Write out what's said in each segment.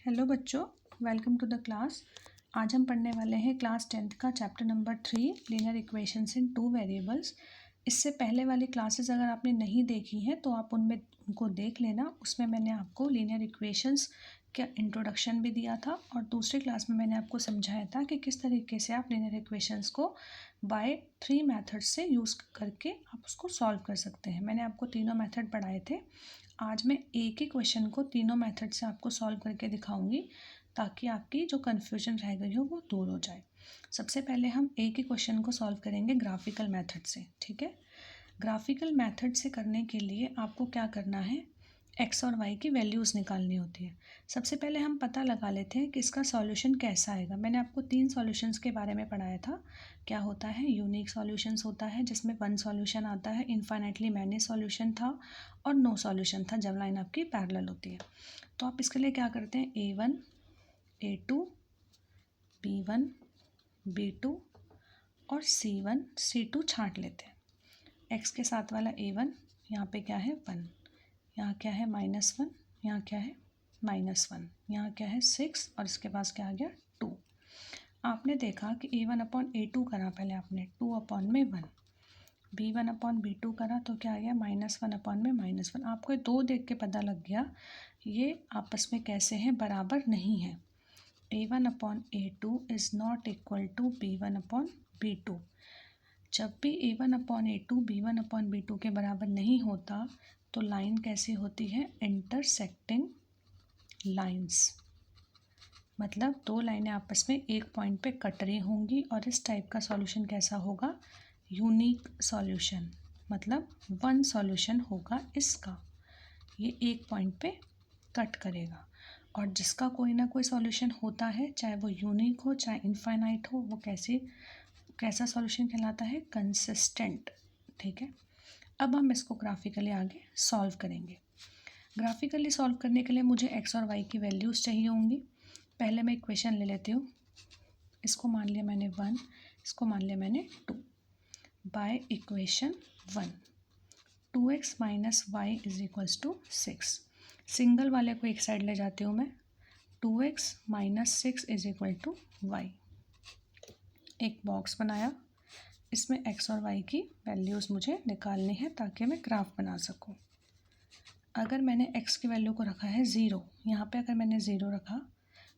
Hello बच्चों, welcome to the class. आज हम पढ़ने वाले हैं क्लास 10th का चैप्टर नंबर 3 लीनियर इक्वेशंस इन टू वेरिएबल्स। इससे पहले वाली क्लासेस अगर आपने नहीं देखी हैं तो आप उनको देख लेना। उसमें मैंने आपको लीनियर इक्वेशंस का इंट्रोडक्शन भी दिया था और दूसरी क्लास में मैंने आपको समझाया था कि किस तरीके से आप लीनियर इक्वेशंस को बाय 3 मेथड्स से यूज़ करके आप उसको सॉल्व कर सकते हैं। मैंने आपको तीनों मेथड पढ़ाए थे। आज मैं एक ही क्वेश्चन को तीनों मेथड से आपको सॉल्व करके दिखाऊंगी ताकि आपकी जो कन्फ्यूजन रह गई हो वो दूर हो जाए। सबसे पहले हम एक ही क्वेश्चन को सॉल्व करेंगे ग्राफिकल मेथड से। ठीक है, ग्राफिकल मेथड से करने के लिए आपको क्या करना है, एक्स और वाई की वैल्यूज़ निकालनी होती है। सबसे पहले हम पता लगा लेते हैं कि इसका सॉल्यूशन कैसा आएगा। मैंने आपको 3 सॉल्यूशंस के बारे में पढ़ाया था। क्या होता है, यूनिक सॉल्यूशंस होता है जिसमें 1 सॉल्यूशन आता है, इन्फाइनाइटली मैनी सॉल्यूशन था और नो सॉल्यूशन था जब लाइन आपकी पैरेलल होती है। तो आप इसके लिए क्या करते हैं, A1 A2 B1 B2 और C1 C2 छांट लेते हैं। एक्स के साथ वाला A1 यहाँ पे क्या है 1, यहाँ क्या है -1, यहाँ क्या है -1, यहाँ क्या है 6 और इसके पास क्या आ गया 2। आपने देखा कि A1/A2 करा, पहले आपने 2/1, B1/B2 करा तो क्या आ गया -1/-1। आपको ये दो देख के पता लग गया ये आपस में कैसे हैं, बराबर नहीं है। A1/A2 is not equal to B1/B2। जब भी A1/A2 B1/B2 के बराबर नहीं होता तो लाइन कैसी होती है, इंटरसेक्टिंग लाइंस। मतलब दो लाइनें आपस में एक पॉइंट पे कट रही होंगी और इस टाइप का सॉल्यूशन कैसा होगा, यूनिक सॉल्यूशन। मतलब 1 सॉल्यूशन होगा इसका, ये एक पॉइंट पे कट करेगा। और जिसका कोई ना कोई सॉल्यूशन होता है, चाहे वो यूनिक हो चाहे इनफाइनाइट हो, वो कैसा सॉल्यूशन कहलाता है, कंसिस्टेंट। ठीक है, अब हम इसको ग्राफिकली आगे सॉल्व करेंगे। ग्राफिकली सॉल्व करने के लिए मुझे एक्स और वाई की वैल्यूज़ चाहिए होंगी। पहले मैं इक्वेशन ले लेती हूँ। इसको मान लिया मैंने 1, इसको मान लिया मैंने 2। By equation 1 2x - y = 6। Single वाले को एक साइड ले जाती हूँ मैं, 2x - 6 = y। एक बॉक्स बनाया, इसमें x और y की वैल्यूज़ मुझे निकालनी है ताकि मैं ग्राफ बना सकूं। अगर मैंने x की वैल्यू को रखा है 0, यहाँ पे अगर मैंने 0 रखा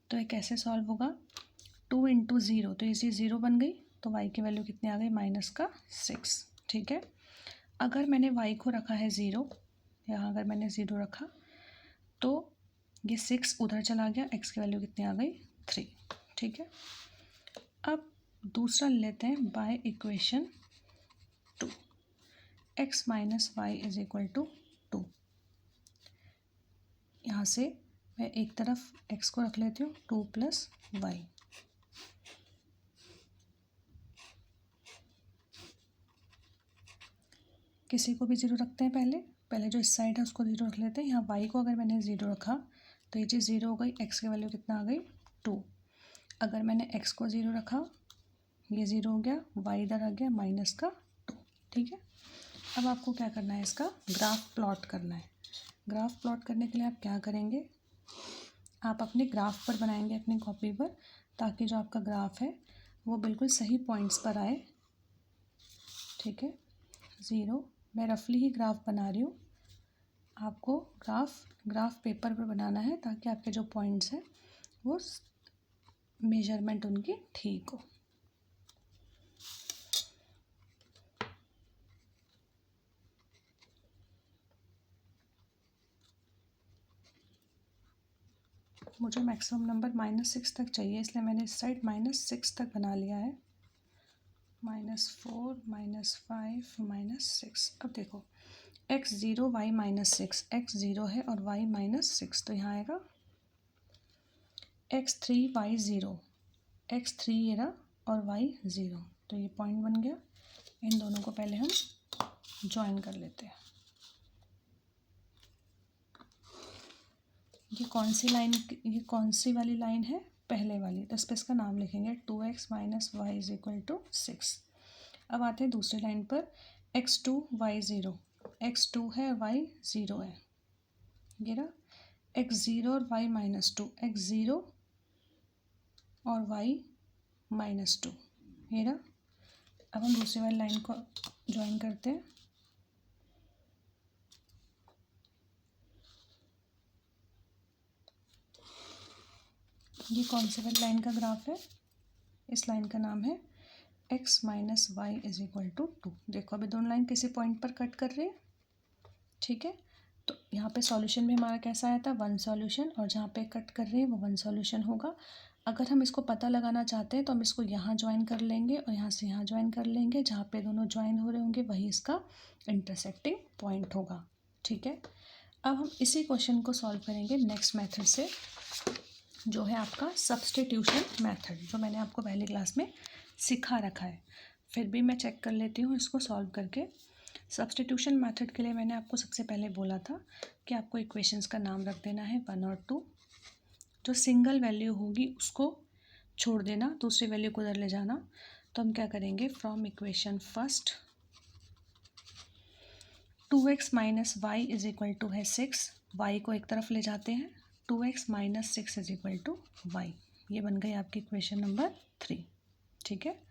तो ये कैसे सॉल्व होगा, 2 × 0 तो इसी 0 बन गई, तो y की वैल्यू कितनी आ गई, -6। ठीक है, अगर मैंने y को रखा है 0, यहाँ अगर मैंने 0 रखा तो ये 6 उधर चला गया, x की वैल्यू कितनी आ गई 3। ठीक है, अब दूसरा लेते हैं बाय इक्वेशन 2 x - y = 2। यहाँ से मैं एक तरफ x को रख लेती हूँ 2 + y। किसी को भी 0 रखते हैं, पहले जो इस साइड है उसको 0 रख लेते हैं। यहाँ y को अगर मैंने 0 रखा तो ये चीज़ 0 हो गई, x की वैल्यू कितना आ गई 2। अगर मैंने x को 0 रखा, ये 0 हो गया, y इधर आ गया -2। ठीक है, अब आपको क्या करना है, इसका ग्राफ प्लॉट करना है। ग्राफ प्लॉट करने के लिए आप क्या करेंगे, आप अपने ग्राफ पर बनाएंगे अपनी कॉपी पर, ताकि जो आपका ग्राफ है वो बिल्कुल सही पॉइंट्स पर आए। ठीक है, 0 मैं रफली ही ग्राफ बना रही हूँ। आपको ग्राफ पेपर पर बनाना है ताकि आपके जो पॉइंट्स हैं वो मेजरमेंट उनकी ठीक हो। मुझे मैक्सिमम नंबर -6 तक चाहिए, इसलिए मैंने इस साइड -6 तक बना लिया है, -4 -5 -6। अब देखो x 0 y -6, x 0 है और y -6, तो यहाँ आएगा x 3 y 0, x 3 ये रहा और y 0, तो ये पॉइंट बन गया। इन दोनों को पहले हम ज्वाइन कर लेते हैं। ये कौन सी वाली लाइन है, पहले वाली, तो इस पर इसका नाम लिखेंगे 2x - y = 6। अब आते हैं दूसरी लाइन पर, x2 y 0, x2 है y 0 है, ये रहा x0 और y-2, x0 और y-2, ये रहा। अब हम दूसरी वाली लाइन को ज्वाइन करते हैं। ये कौन सी वाली लाइन का ग्राफ है? इस लाइन का नाम है x minus y is equal to 2। देखो अभी दोनों लाइन किसी पॉइंट पर कट कर रही है, ठीक है। तो यहाँ पे सॉल्यूशन भी हमारा कैसा आया था, 1 सॉल्यूशन, और जहाँ पे कट कर रहे हैं वो 1 सॉल्यूशन होगा। अगर हम इसको पता लगाना चाहते हैं तो हम इसको यहाँ ज्वाइन कर लेंगे और यहाँ से यहाँ ज्वाइन कर लेंगे। जहाँ पे दोनों ज्वाइन हो रहे होंगे वही इसका इंटरसेक्टिंग पॉइंट होगा, ठीक है। अब हम इसी क्वेश्चन को सॉल्व करेंगे नेक्स्ट मेथड से, जो है आपका सब्स्टिट्यूशन मेथड, जो मैंने आपको पहली क्लास में सिखा रखा है। फिर भी मैं चेक कर लेती हूँ इसको सॉल्व करके। सब्स्टिट्यूशन मेथड के लिए मैंने आपको सबसे पहले बोला था कि आपको इक्वेशंस का नाम रख देना है 1 और 2। जो सिंगल वैल्यू होगी उसको छोड़ देना, दूसरी वैल्यू को उधर ले जाना। तो हम क्या करेंगे, from equation first 2x minus y is equal to है 6, वाई को एक तरफ ले जाते हैं, 2x minus 6 is equal to y. ये बन गई आपकी इक्वेशन नंबर 3, ठीक है।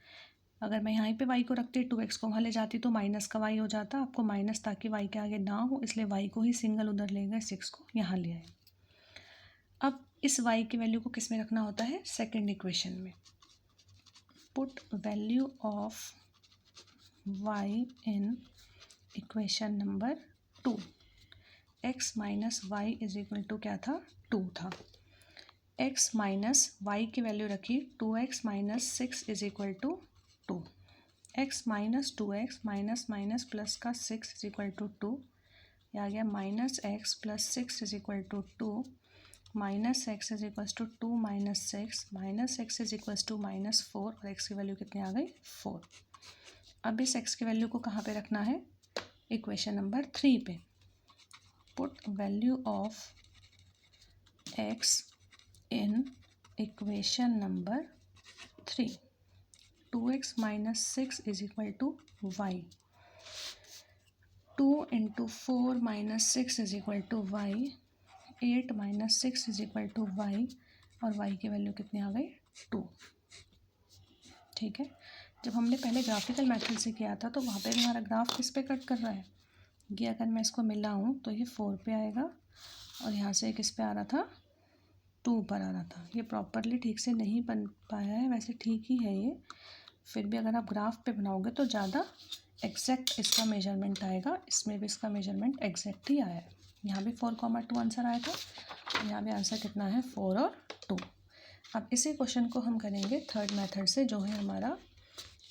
अगर मैं यहाँ पे y को रखती 2x को वहाँ ले जाती तो माइनस का y हो जाता। आपको माइनस ताकि y के आगे ना हो, इसलिए y को ही सिंगल उधर ले गए, 6 को यहाँ ले आए। अब इस y की वैल्यू को किस में रखना होता है, सेकंड इक्वेशन में। Put value of y in equation number 2। x minus y is equal to क्या था, 2 था। x माइनस वाई की वैल्यू रखी 2x minus 6 is equal to 2। x minus 2x minus minus plus का 6 इज इक्वल टू 2। यह आ गया minus x plus 6 is equal to 2, minus x is equal to 2 minus 6, minus x is equal to minus 4, और x की वैल्यू कितनी आ गई, 4। अब इस x की वैल्यू को कहाँ पे रखना है, इक्वेशन नंबर 3 पे। Put value of x in equation number 3। 2x minus 6 is equal to y, 2 into 4 minus 6 is equal to y, 8 minus 6 is equal to y, और वाई की वैल्यू कितनी आ गई, 2, ठीक है। जब हमने पहले ग्राफिकल मेथड से किया था तो वहाँ पे हमारा ग्राफ किस पे कट कर रहा है, ये अगर मैं इसको मिलाऊँ तो ये 4 पे आएगा, और यहाँ से किस पे आ रहा था, 2 पर आ रहा था। ये प्रॉपरली ठीक से नहीं बन पाया है, वैसे ठीक ही है ये, फिर भी अगर आप ग्राफ पे बनाओगे तो ज़्यादा एग्जैक्ट इसका मेजरमेंट आएगा। इसमें भी इसका मेजरमेंट एग्जैक्ट ही आया है। यहाँ भी 4,2 आंसर आया था, यहाँ भी आंसर कितना है, 4 और 2। अब इसी क्वेश्चन को हम करेंगे थर्ड मेथड से, जो है हमारा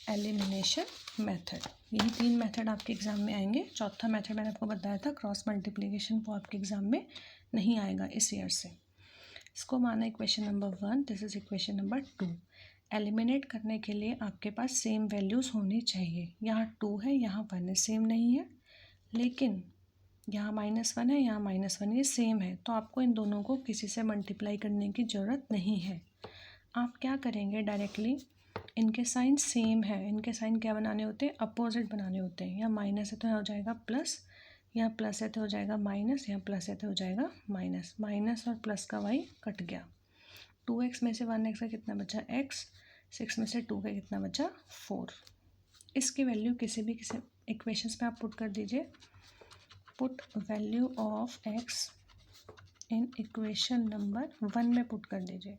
एलिमिनेशन मेथड। यही 3 मेथड आपके एग्ज़ाम में आएंगे। चौथा मेथड मैंने आपको बताया था क्रॉस मल्टीप्लिकेशन, वो आपके एग्ज़ाम में नहीं आएगा इस ईयर से। इसको माना equation number 1, this is equation number 2। Eliminate करने के लिए आपके पास सेम वैल्यूज़ होनी चाहिए। यहाँ 2 है, यहाँ 1 है, सेम नहीं है, लेकिन यहाँ -1 है, यहाँ -1, ये सेम है। तो आपको इन दोनों को किसी से मल्टीप्लाई करने की ज़रूरत नहीं है। आप क्या करेंगे, डायरेक्टली इनके साइन सेम है, इनके साइन क्या बनाने होते हैं, अपोजिट बनाने होते हैं। यहाँ माइनस है तो यहाँ हो जाएगा प्लस, यहाँ प्लस है तो हो जाएगा माइनस, यहाँ प्लस है तो हो जाएगा माइनस। माइनस और प्लस का वाई कट गया। 2x में से 1x का कितना बचा, x, 6 में से 2 का कितना बचा, 4। इसकी वैल्यू किसी इक्वेशंस में आप पुट कर दीजिए। Put value of x in equation number 1 में पुट कर दीजिए।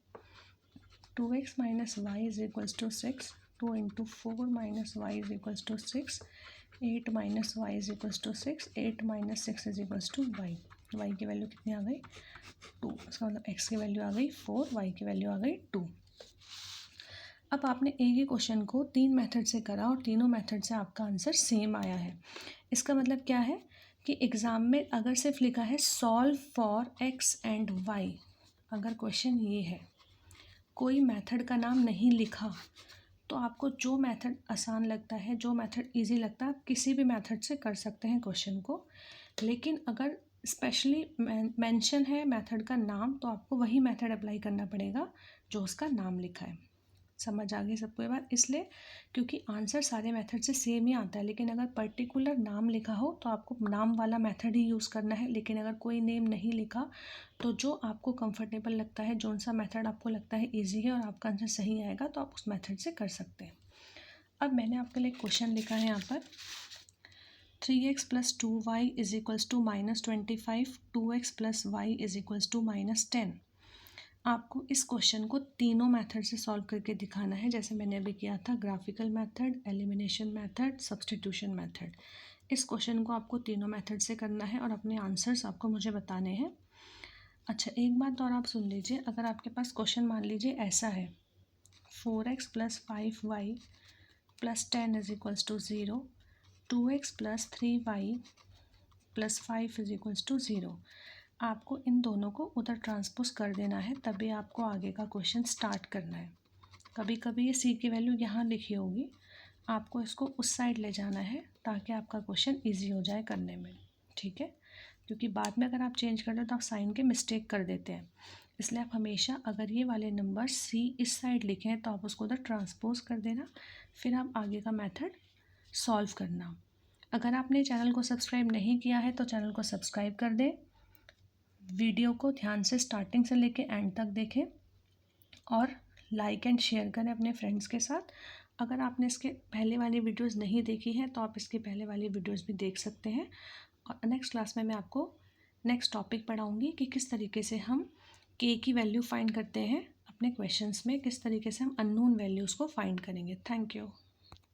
2x minus y is equals to 6, 2 into 4 minus y is equals to 6, 8 minus y is equals to 6, 8 minus 6 is equals to y. Y की वैल्यू कितनी आ गई, 2। इसका मतलब x की वैल्यू आ गई 4, वाई की वैल्यू आ गई 2। अब आपने एक ही क्वेश्चन को 3 मेथड से करा और तीनों मेथड से आपका आंसर सेम आया है। इसका मतलब क्या है कि एग्ज़ाम में अगर सिर्फ लिखा है solve for x and y, अगर क्वेश्चन ये है, कोई मेथड का नाम नहीं लिखा, तो आपको जो मेथड आसान लगता है, जो मेथड इजी लगता है, आप किसी भी मेथड से कर सकते हैं क्वेश्चन को। लेकिन अगर स्पेशली मेंशन है मेथड का नाम, तो आपको वही मेथड अप्लाई करना पड़ेगा जो उसका नाम लिखा है। समझ आ गई सबको ये बात? इसलिए क्योंकि आंसर सारे मेथड से सेम ही आता है, लेकिन अगर पर्टिकुलर नाम लिखा हो तो आपको नाम वाला मेथड ही यूज़ करना है। लेकिन अगर कोई नेम नहीं लिखा तो जो आपको कंफर्टेबल लगता है, जो सा मेथड आपको लगता है ईजी है और आपका आंसर सही आएगा, तो आप उस मेथड से कर सकते हैं। अब मैंने आपके लिए क्वेश्चन लिखा है यहाँ पर 3x + 2y = -25, 2x + y = -10। आपको इस क्वेश्चन को तीनों मेथड से सॉल्व करके दिखाना है, जैसे मैंने अभी किया था, graphical method, elimination method, substitution method. इस क्वेश्चन को आपको तीनों मेथड से करना है और अपने आंसर्स आपको मुझे बताने हैं। अच्छा, एक बात और आप सुन लीजिए, अगर आपके पास क्वेश्चन मान लीजिए ऐसा है 4x + 5y + 10 = 0, 2x + 3y + 5 = 0, आपको इन दोनों को उधर ट्रांसपोज कर देना है, तभी आपको आगे का क्वेश्चन स्टार्ट करना है। कभी कभी ये सी की वैल्यू यहाँ लिखी होगी, आपको इसको उस साइड ले जाना है ताकि आपका क्वेश्चन इजी हो जाए करने में, ठीक है? क्योंकि बाद में अगर आप चेंज कर दो तो आप साइन के मिस्टेक कर देते हैं, इसलिए आप हमेशा अगर ये वाले नंबर सी इस साइड लिखें तो आप उसको उधर ट्रांसपोज कर देना, फिर आप आगे का मेथड सॉल्व करना। अगर आपने चैनल को सब्सक्राइब नहीं किया है तो चैनल को सब्सक्राइब कर दें, वीडियो को ध्यान से स्टार्टिंग से लेके एंड तक देखें और लाइक एंड शेयर करें अपने फ्रेंड्स के साथ। अगर आपने इसके पहले वाली वीडियोस नहीं देखी हैं तो आप इसके पहले वाली वीडियोस भी देख सकते हैं। और नेक्स्ट क्लास में मैं आपको नेक्स्ट टॉपिक पढ़ाऊँगी कि किस तरीके से हम के की वैल्यू फाइंड करते हैं अपने क्वेश्चंस में, किस तरीके से हम अननोन वैल्यूज़ को फाइंड करेंगे। Thank you.